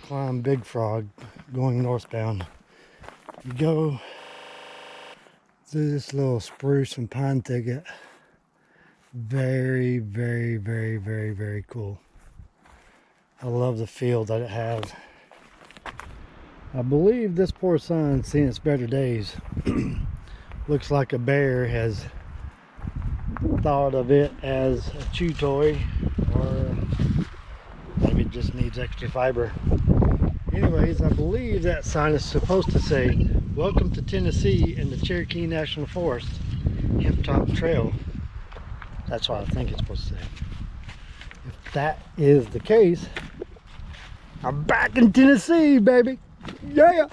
climb Big Frog going northbound. You go through this little spruce and pine thicket. Very, very, very, very, very cool. I love the feel that it has. I believe this poor sign's seen its better days. Looks like a bear has thought of it as a chew toy, or maybe it just needs extra fiber. Anyways, I believe that sign is supposed to say, "Welcome to Tennessee and the Cherokee National Forest, Hemp-Top Trail." That's what I think it's supposed to say. If that is the case, I'm back in Tennessee, baby. Yeah.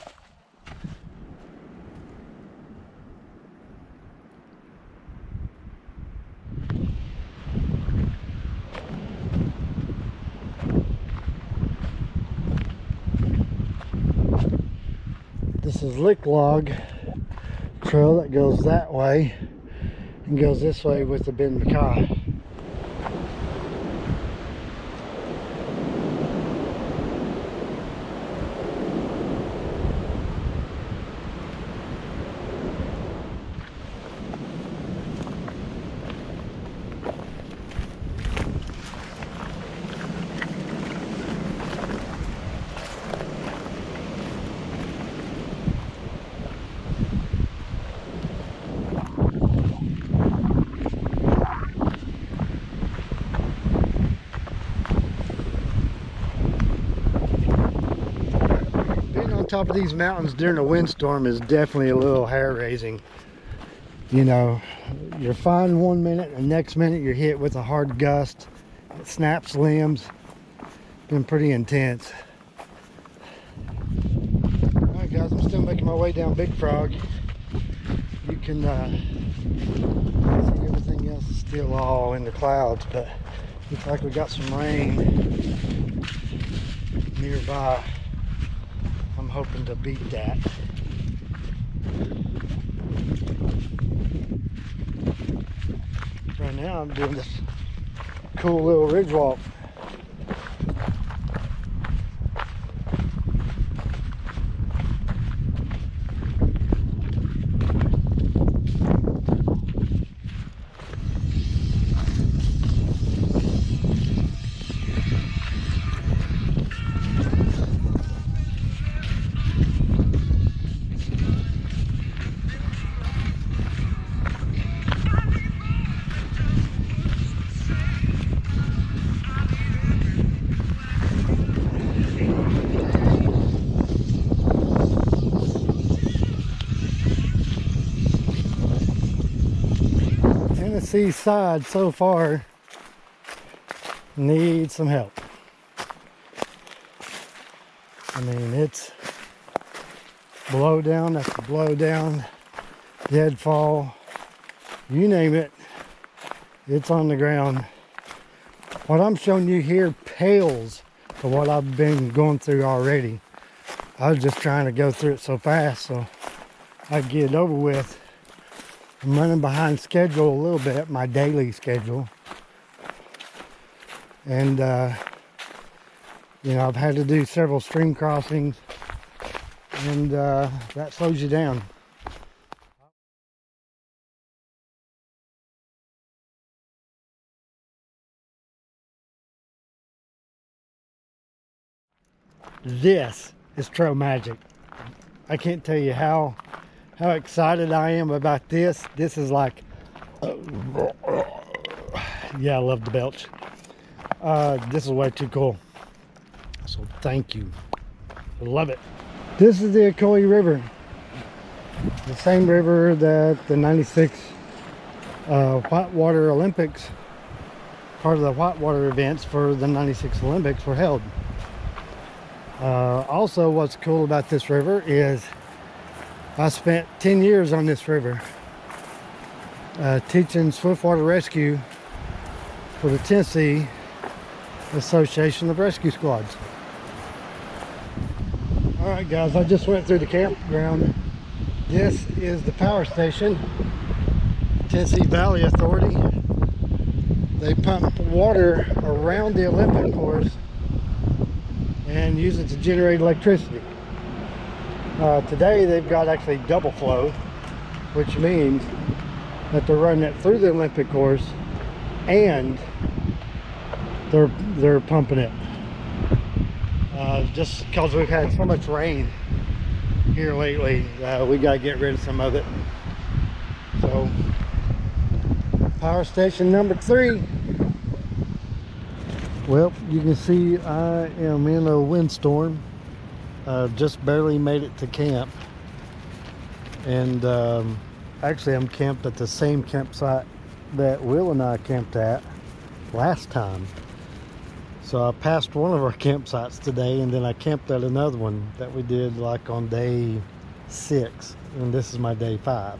This is Lick Log Trail that goes that way and goes this way with the Benton MacKaye. Top of these mountains during a windstorm is definitely a little hair-raising. You know, you're fine one minute and the next minute you're hit with a hard gust. It snaps limbs. Been pretty intense. Alright guys, I'm still making my way down Big Frog. You can see everything else is still all in the clouds, but looks like we got some rain nearby. I'm hoping to beat that. Right now I'm doing this cool little ridge walk. Tennessee's side so far needs some help. I mean, it's blow down after blow down, deadfall, you name it, it's on the ground. What I'm showing you here pales to what I've been going through already. I was just trying to go through it so fast so I could get it over with. I'm running behind schedule a little bit, my daily schedule. And, you know, I've had to do several stream crossings, and that slows you down. This is trail magic. I can't tell you how excited I am about this. This is like, yeah, I love the belch. This is way too cool. So thank you. I love it. This is the Ocoee River. The same river that the 96 Whitewater Olympics, part of the whitewater events for the 96 Olympics were held. Also, what's cool about this river is I spent 10 years on this river teaching swiftwater rescue for the Tennessee Association of Rescue Squads. Alright guys, I just went through the campground. This is the power station, Tennessee Valley Authority. They pump water around the Olympic course and use it to generate electricity. Today they've got actually double flow, which means that they're running it through the Olympic course and they're pumping it. Just because we've had so much rain here lately, we got to get rid of some of it. So, power station number 3. Well, you can see I am in a windstorm. Just barely made it to camp, and actually I'm camped at the same campsite that Will and I camped at last time. So I passed one of our campsites today, and then I camped at another one that we did like on day 6, and this is my day 5.